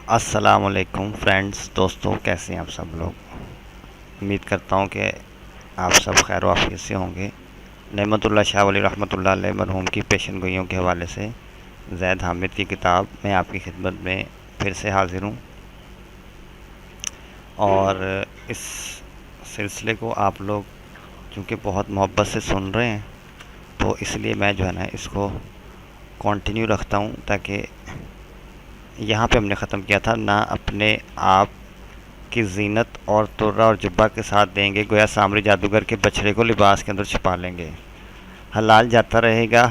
السلام علیکم فرینڈس، دوستوں، کیسے ہیں آپ سب لوگ؟ امید کرتا ہوں کہ آپ سب خیر و عافیت سے ہوں گے۔ نعمت اللہ شاہ ولی رحمۃ اللہ علیہ مرحوم کی پیشن گوئیوں کے حوالے سے زید حامد کی کتاب میں آپ کی خدمت میں پھر سے حاضر ہوں، اور اس سلسلے کو آپ لوگ چونکہ بہت محبت سے سن رہے ہیں تو اس لیے میں جو ہے نا اس کو کنٹینیو رکھتا ہوں، تاکہ یہاں پہ ہم نے ختم کیا تھا نہ اپنے آپ کی زینت اور ترہ اور جبہ کے ساتھ دیں گے، گویا سامری جادوگر کے بچھڑے کو لباس کے اندر چھپا لیں گے۔ حلال جاتا رہے گا،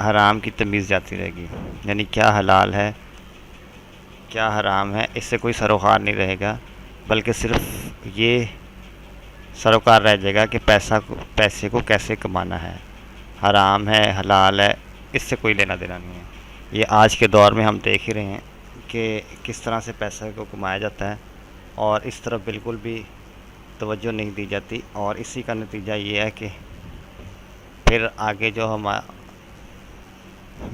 حرام کی تمیز جاتی رہے گی، یعنی کیا حلال ہے کیا حرام ہے اس سے کوئی سروکار نہیں رہے گا، بلکہ صرف یہ سروکار رہ جائے گا کہ پیسے کو کیسے کمانا ہے، حرام ہے حلال ہے اس سے کوئی لینا دینا نہیں ہے۔ یہ آج کے دور میں ہم دیکھ ہی رہے ہیں کہ کس طرح سے پیسہ کو کمایا جاتا ہے، اور اس طرف بالکل بھی توجہ نہیں دی جاتی، اور اسی کا نتیجہ یہ ہے کہ پھر آگے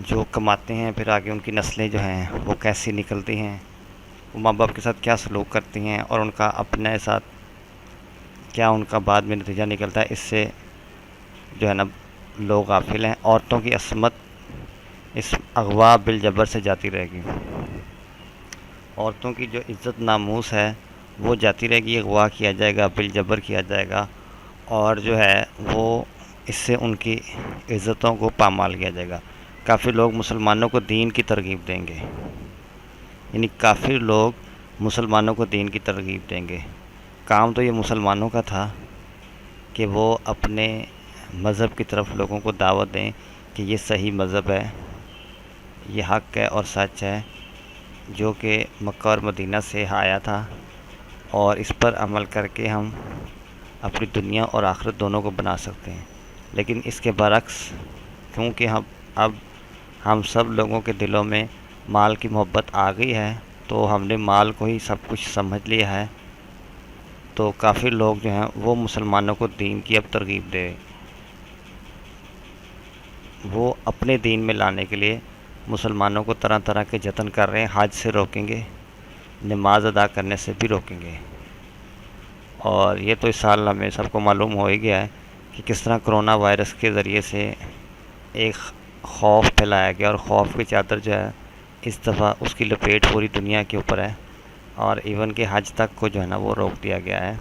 جو کماتے ہیں، پھر آگے ان کی نسلیں جو ہیں وہ کیسی نکلتی ہیں، وہ ماں باپ کے ساتھ کیا سلوک کرتی ہیں، اور ان کا اپنے ساتھ کیا ان کا بعد میں نتیجہ نکلتا ہے، اس سے جو ہے نا لوگ غافل ہیں۔ عورتوں کی عصمت اس اغوا بالجبر سے جاتی رہے گی، عورتوں کی جو عزت ناموس ہے وہ جاتی رہے گی، اغوا کیا جائے گا، بالجبر کیا جائے گا، اور جو ہے وہ اس سے ان کی عزتوں کو پامال کیا جائے گا۔ کافی لوگ مسلمانوں کو دین کی ترغیب دیں گے، یعنی کافی لوگ مسلمانوں کو دین کی ترغیب دیں گے۔ کام تو یہ مسلمانوں کا تھا کہ وہ اپنے مذہب کی طرف لوگوں کو دعوت دیں کہ یہ صحیح مذہب ہے، یہ حق ہے اور سچ ہے، جو کہ مکہ اور مدینہ سے آیا تھا، اور اس پر عمل کر کے ہم اپنی دنیا اور آخرت دونوں کو بنا سکتے ہیں۔ لیکن اس کے برعکس، کیونکہ اب ہم سب لوگوں کے دلوں میں مال کی محبت آ گئی ہے، تو ہم نے مال کو ہی سب کچھ سمجھ لیا ہے، تو کافی لوگ جو ہیں وہ مسلمانوں کو دین کی اب ترغیب دے، وہ اپنے دین میں لانے کے لیے مسلمانوں کو طرح طرح کے جتن کر رہے ہیں۔ حج سے روکیں گے، نماز ادا کرنے سے بھی روکیں گے، اور یہ تو اس سال ہمیں سب کو معلوم ہو ہی گیا ہے کہ کس طرح کرونا وائرس کے ذریعے سے ایک خوف پھیلایا گیا، اور خوف کی چادر جو ہے اس دفعہ اس کی لپیٹ پوری دنیا کے اوپر ہے، اور ایون کہ حج تک کو جو ہے نا وہ روک دیا گیا ہے۔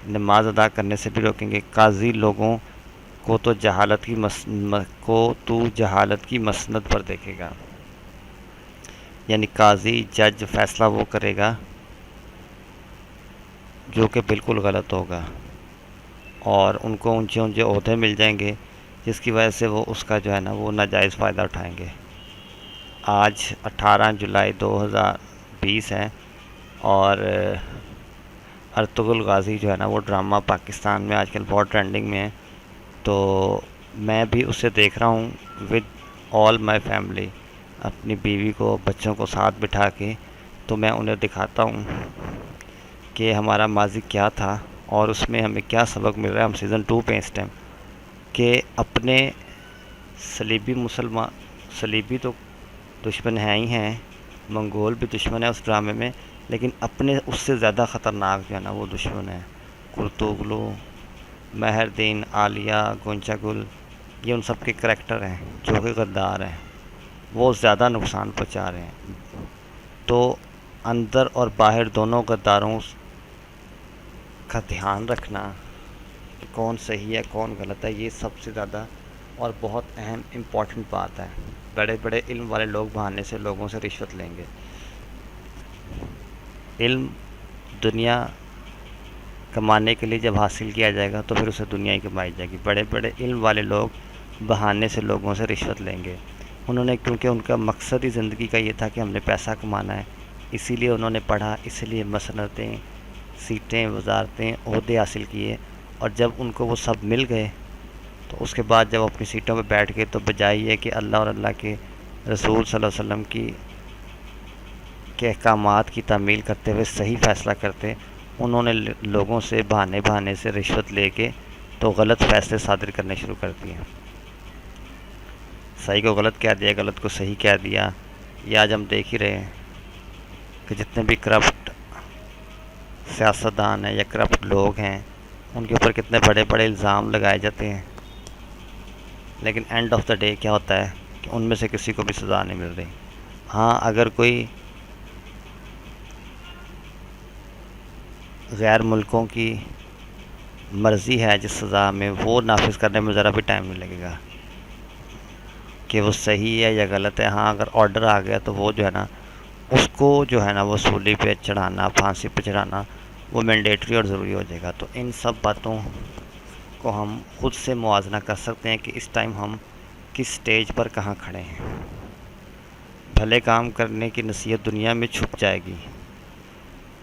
نماز ادا کرنے سے بھی روکیں گے۔ قاضی لوگوں کو تو جہالت کی مسند پر دیکھے گا، یعنی قاضی جج فیصلہ وہ کرے گا جو کہ بالکل غلط ہوگا، اور ان کو اونچے اونچے عہدے مل جائیں گے، جس کی وجہ سے وہ اس کا جو ہے نا وہ ناجائز فائدہ اٹھائیں گے۔ آج 18 جولائی 2020 ہے، اور ارطغرل غازی جو ہے نا وہ ڈرامہ پاکستان میں آج کل بہت ٹرینڈنگ میں ہے، تو میں بھی اسے دیکھ رہا ہوں ود آل مائی فیملی، اپنی بیوی کو بچوں کو ساتھ بٹھا کے، تو میں انہیں دکھاتا ہوں کہ ہمارا ماضی کیا تھا، اور اس میں ہمیں کیا سبق مل رہا ہے۔ ہم سیزن 2 پہ اس ٹائم کہ اپنے صلیبی تو دشمن ہیں ہی ہیں، منگول بھی دشمن ہے اس ڈرامے میں، لیکن اپنے اس سے زیادہ خطرناک جو ہے نا وہ دشمن ہے کرتوغلو، مہردین، عالیہ، گونچا گل، یہ ان سب کے کریکٹر ہیں جو کہ غدار ہیں، وہ زیادہ نقصان پہنچا رہے ہیں۔ تو اندر اور باہر دونوں غداروں کا دھیان رکھنا کہ کون صحیح ہے کون غلط ہے، یہ سب سے زیادہ اور بہت اہم امپورٹنٹ بات ہے۔ بڑے بڑے علم والے لوگ بہانے سے لوگوں سے رشوت لیں گے۔ علم دنیا کمانے کے لیے جب حاصل کیا جائے گا تو پھر اسے دنیا ہی کمائی جائے گی۔ بڑے بڑے علم والے لوگ بہانے سے لوگوں سے رشوت لیں گے، انہوں نے کیونکہ ان کا مقصد ہی زندگی کا یہ تھا کہ ہم نے پیسہ کمانا ہے، اسی لیے انہوں نے پڑھا، اسی لیے مسنتیں، سیٹیں، وزارتیں، عہدے حاصل کیے، اور جب ان کو وہ سب مل گئے تو اس کے بعد جب اپنی سیٹوں پہ بیٹھ گئے تو بجائے یہ کہ اللہ اور اللہ کے رسول صلی اللہ علیہ وسلم کے احکامات کی تعمیل کرتے ہوئے صحیح فیصلہ کرتے، انہوں نے لوگوں سے بہانے سے رشوت لے کے تو غلط فیصلے صادر کرنے شروع کر دیے، صحیح کو غلط کہہ دیا، غلط کو صحیح کہہ دیا۔ یہ آج ہم دیکھ ہی رہے ہیں کہ جتنے بھی کرپٹ سیاستدان ہیں یا کرپٹ لوگ ہیں ان کے اوپر کتنے بڑے بڑے الزام لگائے جاتے ہیں، لیکن اینڈ آف دا ڈے کیا ہوتا ہے کہ ان میں سے کسی کو بھی سزا نہیں مل رہی۔ ہاں اگر کوئی غیر ملکوں کی مرضی ہے جس سزا میں، وہ نافذ کرنے میں ذرا بھی ٹائم نہیں لگے گا کہ وہ صحیح ہے یا غلط ہے۔ ہاں اگر آرڈر آ گیا تو وہ جو ہے نا اس کو جو ہے نا وہ سولی پہ چڑھانا، پھانسی پہ چڑھانا وہ مینڈیٹری اور ضروری ہو جائے گا۔ تو ان سب باتوں کو ہم خود سے موازنہ کر سکتے ہیں کہ اس ٹائم ہم کس سٹیج پر کہاں کھڑے ہیں۔ بھلے کام کرنے کی نصیحت دنیا میں چھپ جائے گی،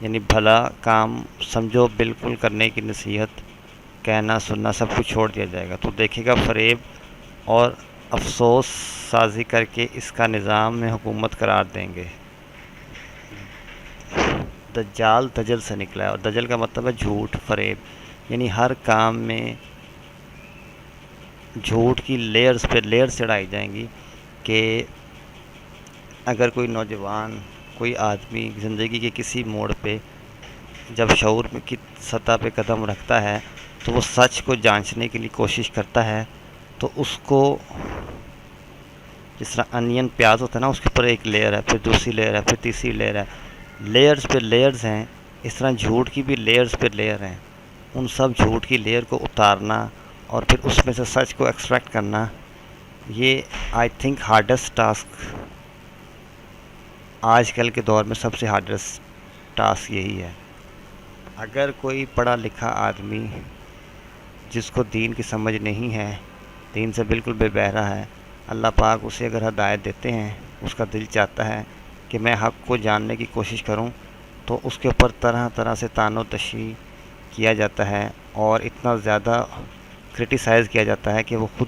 یعنی بھلا کام سمجھو بالکل کرنے کی نصیحت، کہنا سننا سب کچھ چھوڑ دیا جائے گا، تو دیکھے گا فریب اور افسوس سازی کر کے اس کا نظام میں حکومت قرار دیں گے۔ دجال دجل سے نکلا ہے، اور دجل کا مطلب ہے جھوٹ، فریب، یعنی ہر کام میں جھوٹ کی لیئرز پہ لیئرز چڑھائی جائیں گی کہ اگر کوئی نوجوان، کوئی آدمی زندگی کے کسی موڑ پہ جب شعور کی سطح پہ قدم رکھتا ہے تو وہ سچ کو جانچنے کے لیے کوشش کرتا ہے، تو اس کو جس طرح انین پیاز ہوتا ہے نا، اس کے اوپر ایک لیئر ہے، پھر دوسری لیئر ہے، پھر تیسری لیئر ہے، لیئرز پہ لیئرز ہیں۔ اس طرح جھوٹ کی بھی لیئرز پہ لیئر ہیں۔ ان سب جھوٹ کی لیئر کو اتارنا اور پھر اس میں سے سچ کو ایکسٹریکٹ کرنا، یہ آئی تھنک ہارڈسٹ ٹاسک، آج کل کے دور میں سب سے ہارڈسٹ ٹاسک یہی ہے۔ اگر کوئی پڑھا لکھا آدمی جس کو دین کی سمجھ نہیں ہے، دین سے بالکل بے بہرا ہے، اللہ پاک اسے اگر ہدایت دیتے ہیں، اس کا دل چاہتا ہے کہ میں حق کو جاننے کی کوشش کروں، تو اس کے اوپر طرح طرح سے طعن و تشریح کیا جاتا ہے اور اتنا زیادہ کرٹیسائز کیا جاتا ہے کہ وہ خود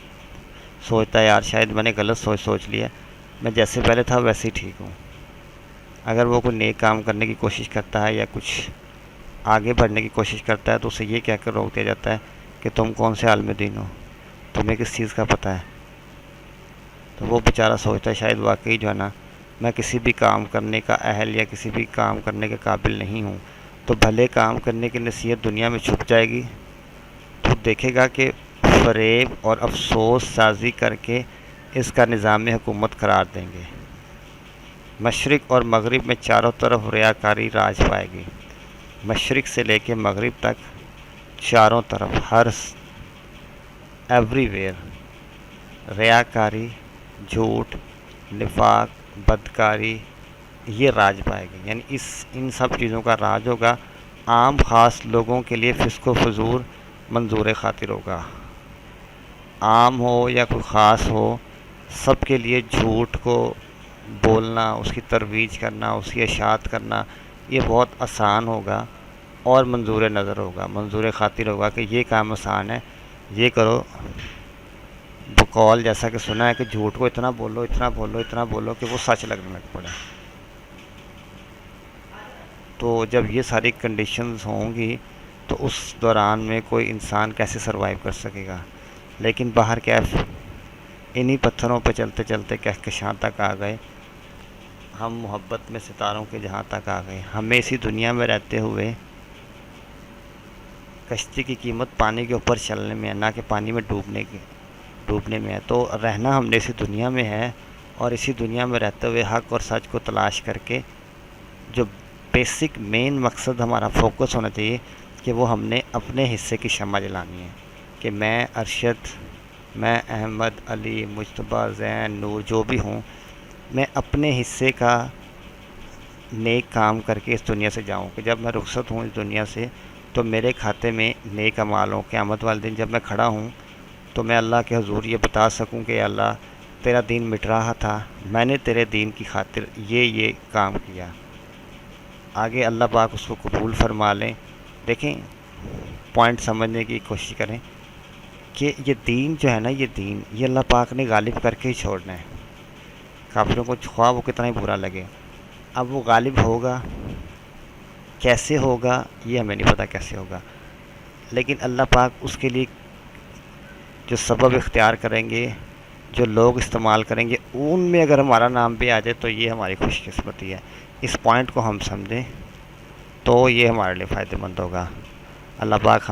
سوچتا ہے یار شاید میں نے غلط سوچ لیا، میں جیسے پہلے تھا ویسے ہی ٹھیک ہوں۔ اگر وہ کوئی نیک کام کرنے کی کوشش کرتا ہے یا کچھ آگے بڑھنے کی کوشش کرتا ہے تو اسے یہ کہہ کر روک دیا جاتا ہے کہ تم کون سے عالم دین ہو، تمہیں کس چیز کا پتہ ہے۔ تو وہ بیچارہ سوچتا ہے شاید واقعی جو ہے نا میں کسی بھی کام کرنے کا اہل یا کسی بھی کام کرنے کے قابل نہیں ہوں۔ تو بھلے کام کرنے کی نصیحت دنیا میں چھپ جائے گی، تو دیکھے گا کہ فریب اور افسوس سازی کر کے اس کا نظام حکومت قرار دیں گے۔ مشرق اور مغرب میں چاروں طرف ریاکاری راج پائے گی، مشرق سے لے کے مغرب تک چاروں طرف ہر ایوری ویئر ریاکاری، جھوٹ، نفاق، بدکاری یہ راج پائے گی، یعنی ان سب چیزوں کا راج ہوگا۔ عام خاص لوگوں کے لیے فسق و فجور منظور خاطر ہوگا، عام ہو یا کوئی خاص ہو، سب کے لیے جھوٹ کو بولنا، اس کی ترویج کرنا، اس کی اشاعت کرنا یہ بہت آسان ہوگا اور منظور نظر ہوگا، منظور خاطر ہوگا کہ یہ کام آسان ہے، یہ کرو۔ بقول جیسا کہ سنا ہے کہ جھوٹ کو اتنا بولو اتنا بولو اتنا بولو کہ وہ سچ لگنے لگ پڑے۔ تو جب یہ ساری کنڈیشنز ہوں گی تو اس دوران میں کوئی انسان کیسے سروائیو کر سکے گا۔ لیکن باہر کیف انہی پتھروں پہ چلتے چلتے کہکشاں تک آ گئے، ہم محبت میں ستاروں کے جہاں تک آ گئے۔ ہمیں اسی دنیا میں رہتے ہوئے کشتی کی قیمت پانی کے اوپر چلنے میں ہے، نہ کہ پانی میں ڈوبنے میں ہے۔ تو رہنا ہم نے اسی دنیا میں ہے، اور اسی دنیا میں رہتے ہوئے حق اور سچ کو تلاش کر کے جو بیسک مین مقصد ہمارا فوکس ہونا چاہیے کہ وہ ہم نے اپنے حصے کی شمع جلانی ہے، کہ میں ارشد، میں احمد، علی، مجتبیٰ، زین، نور جو بھی ہوں، میں اپنے حصے کا نیک کام کر کے اس دنیا سے جاؤں کہ جب میں رخصت ہوں اس دنیا سے تو میرے کھاتے میں نیک اعمال ہوں۔ قیامت والے دن جب میں کھڑا ہوں تو میں اللہ کے حضور یہ بتا سکوں کہ اللہ تیرا دین مٹ رہا تھا، میں نے تیرے دین کی خاطر یہ کام کیا۔ آگے اللہ پاک اس کو قبول فرما لیں۔ دیکھیں پوائنٹ سمجھنے کی کوشش کریں کہ یہ دین جو ہے نا، یہ دین یہ اللہ پاک نے غالب کر کے ہی چھوڑنا ہے۔ کافروں کو خواہ وہ کتنا ہی برا لگے، اب وہ غالب ہوگا، کیسے ہوگا یہ ہمیں نہیں پتہ کیسے ہوگا، لیکن اللہ پاک اس کے لیے جو سبب اختیار کریں گے جو لوگ استعمال کریں گے ان میں اگر ہمارا نام بھی آ جائے تو یہ ہماری خوش قسمتی ہے. اس پوائنٹ کو ہم سمجھیں تو یہ ہمارے لیے فائدہ مند ہوگا. اللہ پاک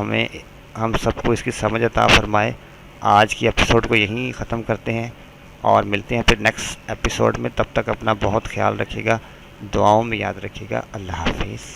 ہم سب کو اس کی سمجھ عطا فرمائے. آج کی ایپیسوڈ کو یہیں ختم کرتے ہیں اور ملتے ہیں پھر نیکسٹ ایپیسوڈ میں. تب تک اپنا بہت خیال رکھیے گا, دعاؤں میں یاد رکھیے گا. اللہ حافظ.